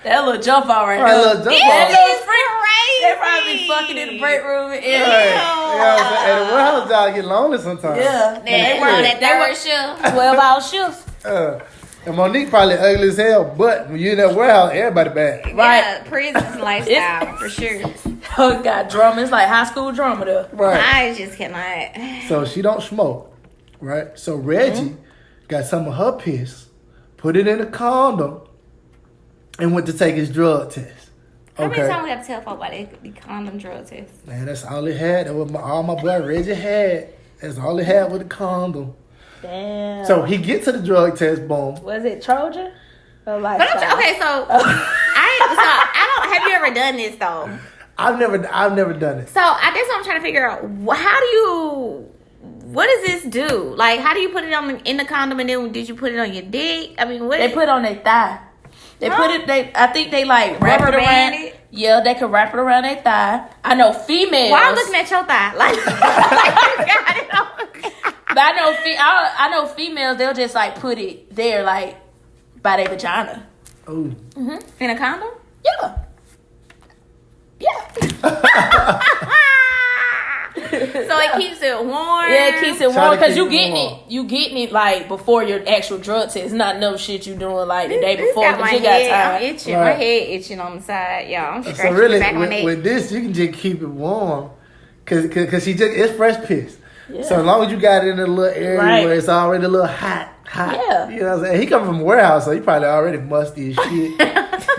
that little jump out right
there.
That
little jump
They probably be fucking in the break room. And
you know what I'm saying? And the warehouse job get lonely sometimes.
Yeah.
They run that third shift.
12-hour shifts.
And Monique probably ugly as hell, but when you in that warehouse, everybody bad.
Right. Yeah, prison's lifestyle, for sure.
Oh, got drama. It's like high school drama there.
Right.
I just cannot.
So she don't smoke, right? So Reggie got some of her piss, put it in a condom, and went to take his drug test.
How many times we have to tell folks about the condom drug test?
Man, that's all he had. That was all my boy Reggie had. That's all he had with the condom.
Damn.
So he gets to the drug test, boom.
Was it Trojan? Or
I don't. Have you ever done this though?
I've never done it.
So that's what I'm trying to figure out. How do you? What does this do? Like, how do you put it in the condom, and then did you put it on your dick? I mean, what?
They put it on their thigh. They put it. I think they like wrap it around.
It?
Yeah, they can wrap it around their thigh. I know females.
Why I'm looking at your thigh? Like you got it on.
But I know females. They'll just like put it there, like by their vagina.
Ooh.
In a condom?
Yeah.
So it keeps it warm.
Yeah, it keeps it warm because you getting it like before your actual drug test. It's not no shit you doing like the day before.
Got my head, I'm itching.
Right.
My head itching on the side, y'all. I'm scratching
So really,
back on my
with this, you can just keep it warm, cause it's fresh piss. Yeah. So as long as you got it in a little area where it's already a little hot.
Yeah.
You know what I'm saying? He come from a warehouse, so he probably already musty as shit.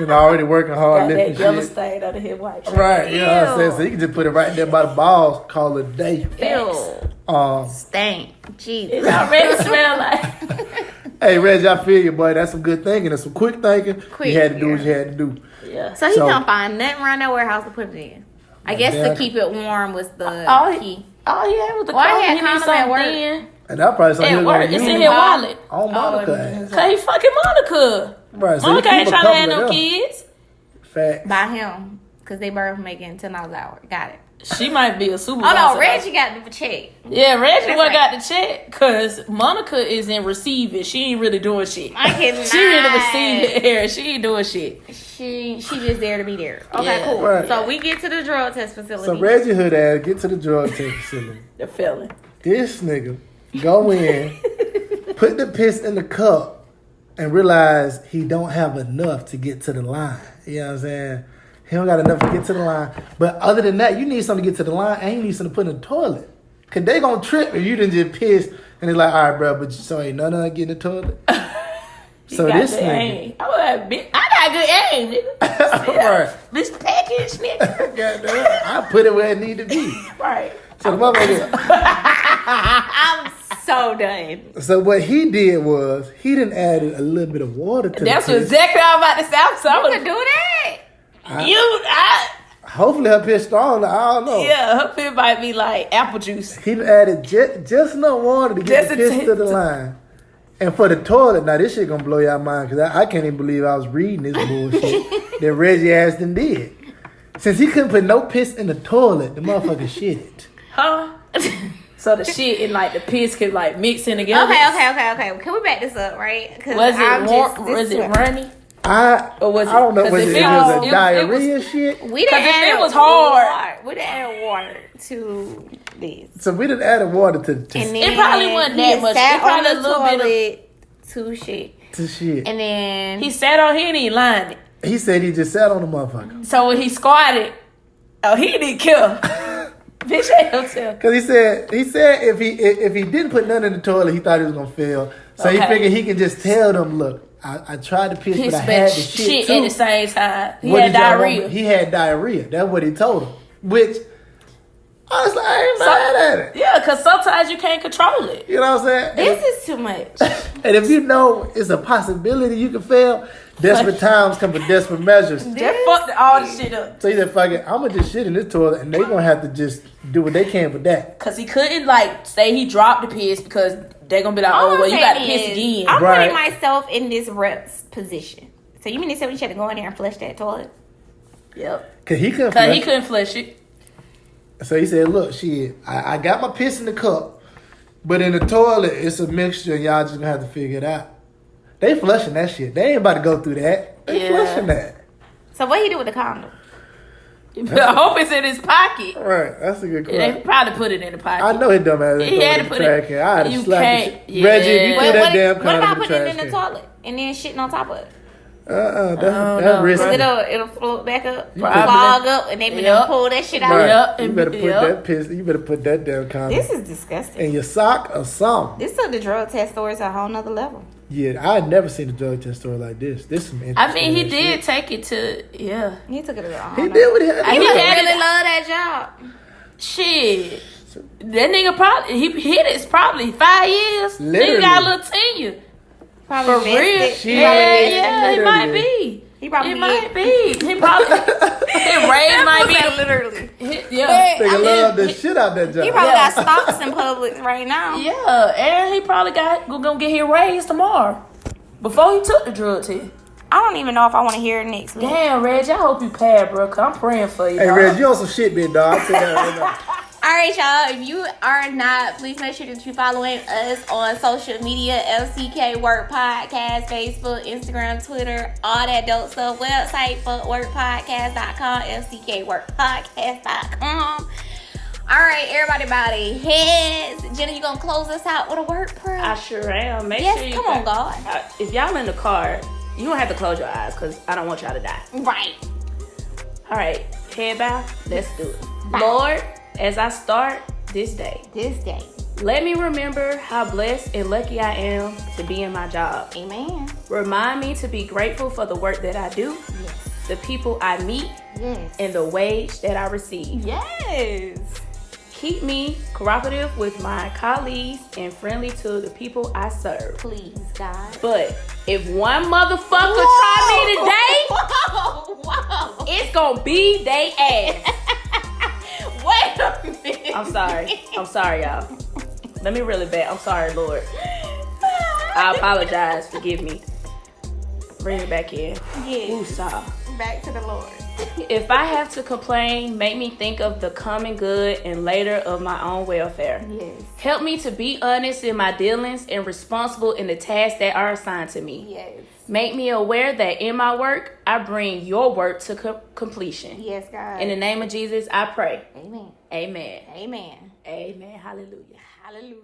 Already working hard, lifting
that yellow
shit.
stain under his white shirt.
Right, you know what I'm saying? So you can just put it right there by the balls, call it a day.
Ew. Stank. Jesus.
It's already smell like.
Hey, Reggie, I feel you, boy. That's some good thinking. That's some quick thinking. You had to do what you had to do.
Yeah.
So he can't find nothing around that warehouse to put it in. I guess to keep it warm was the key.
All he had was the
condom.
He
He
need
had
something
thin.
And that probably something
at work. It's in his wallet.
On Monica.
Cause he fucking Monica.
Right. So
Monica ain't trying to have no kids.
Fact.
By him. Because they both making $10 an hour. Got it.
She might be a supervisor.
Oh no, Reggie got the check.
Yeah, Reggie got the check because Monica is in receiving. She ain't really doing shit.
I cannot.
She in the receiving area. She ain't doing shit.
She just there to be there. Okay,
Yeah.
cool.
Right.
So we get to the drug test facility.
So Reggie Hood ass get to the drug test facility.
The felon.
This nigga go in, put the piss in the cup, and realize he don't have enough to get to the line. You know what I'm saying? He don't got enough to get to the line. But other than that, you need something to get to the line, and you need something to put in the toilet. Cause they gonna trip if you didn't just piss, and they're like, all right, bro, but so ain't none of that get in the toilet. So this nigga,
aim. I got good aim, nigga.
right.
This package, nigga.
Goddamn, I put it where it need to be.
Right.
So the motherfucker.
I'm so done.
So what he did was he didn't add a little bit of water to
That's
the piss.
exactly what I'm about to say. I'm sorry.
You could do that.
Hopefully her piss strong. I don't know.
Yeah, her piss might be like apple juice.
He added just enough water to get the piss to the line. And for the toilet, now this shit gonna blow y'all mind because I can't even believe I was reading this bullshit that Reggie Ashton did. Since he couldn't put no piss in the toilet, the motherfucker shit it.
Huh? So the shit and like the piss could like mix in together.
Okay. Can we back this up, right?
Was it runny?
I don't know whether it was a diarrhea shit.
We didn't add
it was hard.
We didn't add water to this.
So we didn't add water to
And
it probably wasn't that much. It probably a little bit
to shit.
To shit.
And then
he sat on here and he lined it.
He said he just sat on the motherfucker.
So when he squatted, he didn't kill. Bitch ain't no tell.
Cause he said if he didn't put nothing in the toilet, he thought he was gonna fail. So he figured he can just tell them, look, I tried to piss, but I had the shit too.
At the same time. He had diarrhea.
He had diarrhea. That's what he told him. Which honestly, I ain't mad at it.
Yeah, because sometimes you can't control it.
You know what I'm saying?
This is too much.
And if you know it's a possibility you can fail, desperate times come with desperate measures.
Just fucked all the shit up.
So he said, fuck it, I'm gonna just shit in this toilet and they gonna have to just do what they can with that.
Cause he couldn't like say he dropped the piss because they're gonna be like, oh well, you gotta piss again.
I'm putting myself in this rep's position. So you mean to say we should have go in there and flush that toilet?
Yep.
Cause he couldn't
flush it.
So he said, look, shit, I got my piss in the cup, but in the toilet, it's a mixture and y'all just gonna have to figure it out. They flushing that shit. They ain't about to go through that. They flushing that.
So what he do with the condom?
I hope it's in his pocket.
Right, that's a good question.
They probably put it in the pocket.
I know his dumb ass.
He had to put it.
I had to
You
slap
can't.
the shit. Reggie, if you threw that damn
What
condom
about
in the
putting it
trash
in the
can.
toilet and then shitting on top of it?
That's risky.
It'll float back up, fog up, and they be gonna pull that shit out.
Right. You better put that piss. You better put that damn condom.
This is disgusting.
In your sock or something.
This took the drug test story to a whole nother level.
Yeah, I had never seen a drug test story like this. This is some interesting.
I mean, he did
shit.
take it to
He took it to a whole
He
nother.
did what he had to
He
do.
really love that job.
Shit. That nigga probably he hit it probably 5 years.
Literally.
Nigga got a little tenure.
Probably
For real.
vested.
Yeah, he might be.
He probably
might be. He probably his raise might be
literally.
Yeah.
Nigga love the shit out that job.
He probably got stocks in Publix right now.
Yeah, and he probably gonna get his raise tomorrow. Before he took the drug test.
I don't even know if I want to hear it next week.
Damn, Reg, I hope you pass, bro, cause I'm praying for you.
Hey,
dog.
Reg, you on some shit, big dog. I'll tell you that right now.
All right, y'all. If you are not, please make sure that you're following us on social media. LCK Work Podcast, Facebook, Instagram, Twitter, all that dope stuff. Website, fuckworkpodcast.com, LCKWorkPodcast.com. All right, everybody, heads. Jenna, you gonna close us out with a word prayer?
I sure am. Make
yes,
sure you
come on, God.
If y'all in the car, you don't have to close your eyes because I don't want y'all to die.
Right.
All right, head bow. Let's do it.
Bye.
Lord, as I start this day, let me remember how blessed and lucky I am to be in my job.
Amen.
Remind me to be grateful for the work that I do, the people I meet, and the wage that I receive.
Yes.
Keep me cooperative with my colleagues and friendly to the people I serve.
Please, God.
But if one motherfucker try me today,
Whoa.
it's gonna be they ass.
Wait a minute.
I'm sorry, y'all. Let me reel it back. I'm sorry, Lord. I apologize. Forgive me. Bring it back in.
Yes.
Woosah.
Back to the Lord.
If I have to complain, make me think of the common good and later of my own welfare.
Yes.
Help me to be honest in my dealings and responsible in the tasks that are assigned to me.
Yes.
Make me aware that in my work, I bring your work to completion.
Yes, God.
In the name of Jesus, I pray.
Amen.
Amen.
Amen.
Amen. Hallelujah.
Hallelujah.